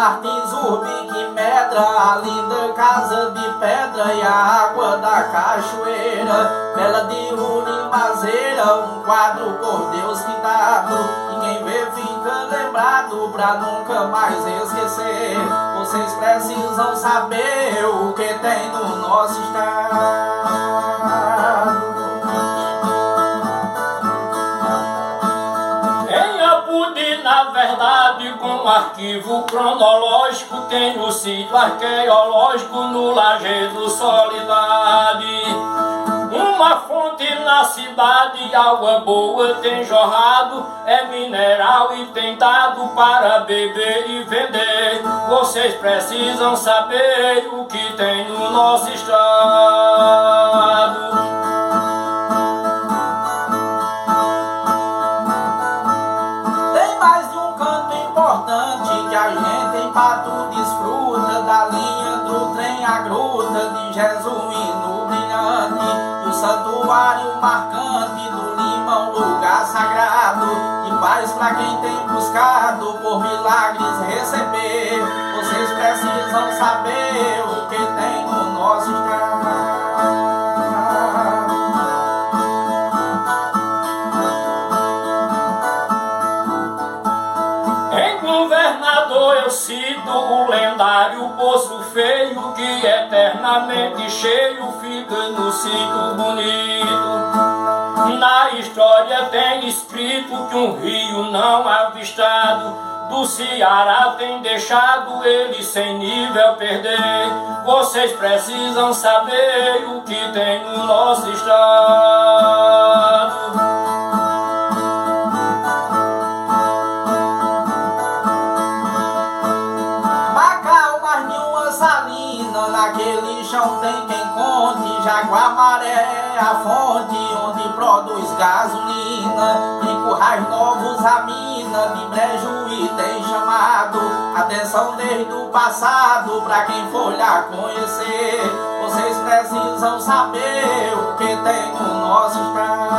Martins, Urbic e Medra, a linda casa de pedra e a água da cachoeira, Bela de Urimazeira, um quadro por Deus pintado, e quem vê fica lembrado pra nunca mais esquecer. Vocês precisam saber o que tem no nosso estado. Na verdade, com arquivo cronológico, tem o sítio arqueológico no Lajedo Soledade. Uma fonte na cidade, água boa tem jorrado, é mineral e tem dado para beber e vender. Vocês precisam saber o que tem no nosso estado. Que a gente em Pato desfruta da linha do trem à gruta, de Jesuíno brilhante, e o santuário marcante do Limão, lugar sagrado, e paz pra quem tem buscado por milagres receber. Vocês precisam saber o que tem no nosso estado. Eu cito o lendário Poço Feio, que eternamente cheio fica no sítio bonito. Na história tem escrito que um rio não avistado do Ceará tem deixado ele sem nível perder. Vocês precisam saber o que tem no nosso estado. Naquele chão tem quem conte, Jaguamaré, a fonte onde produz gasolina. Em Currais Novos a mina de Brejuí tem chamado atenção desde o passado pra quem for lá conhecer. Vocês precisam saber o que tem no nosso estado.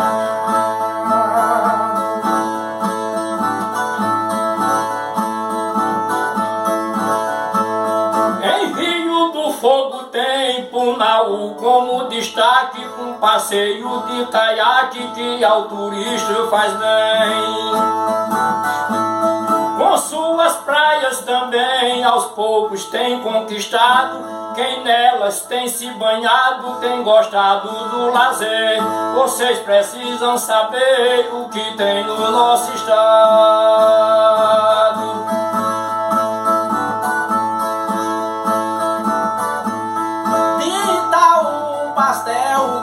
Fogo tem Punaú como destaque, com passeio de caiaque que ao turista faz bem. Com suas praias também aos poucos tem conquistado, quem nelas tem se banhado tem gostado do lazer. Vocês precisam saber o que tem no nosso estado.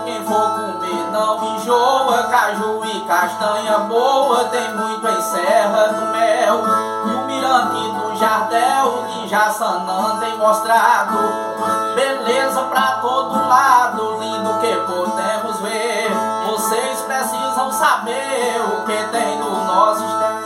Quem for comer não enjoa, caju e castanha boa tem muito em Serra do Mel. E o mirante do Jardel de Jaçanã tem mostrado beleza pra todo lado, lindo que podemos ver. Vocês precisam saber o que tem no nosso estado.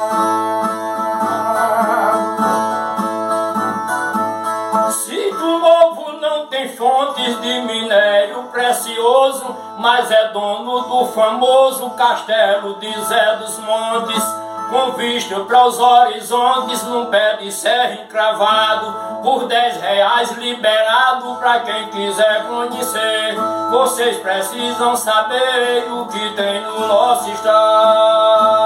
Sítio Novo não tem fontes de minério precioso, mas é dono do famoso castelo de Zé dos Montes, com vista para os horizontes num pé de serra encravado, por R$10 liberado para quem quiser conhecer. Vocês precisam saber o que tem no nosso estado.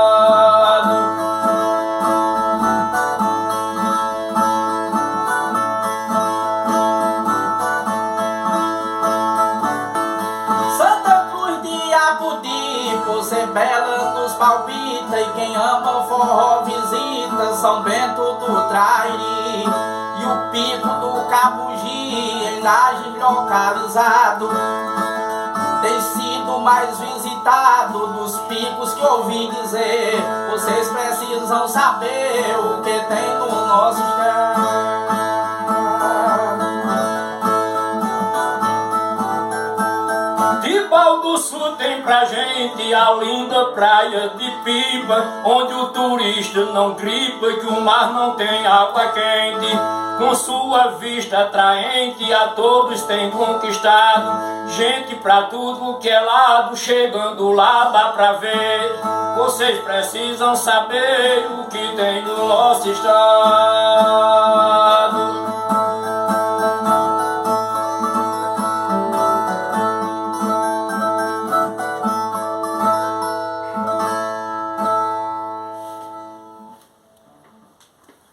Você bela nos palpita, e quem ama forró visita São Bento do Trairi e o Pico do Cabugi, em Laje localizado. Tem sido mais visitado dos picos que ouvi dizer. Vocês precisam saber o que tem no nosso estado. Tibau do Sul tem pra gente a linda praia de Pipa, onde o turista não gripa, que o mar não tem água quente. Com sua vista atraente a todos tem conquistado, gente pra tudo que é lado, chegando lá dá pra ver. Vocês precisam saber o que tem no nosso estado.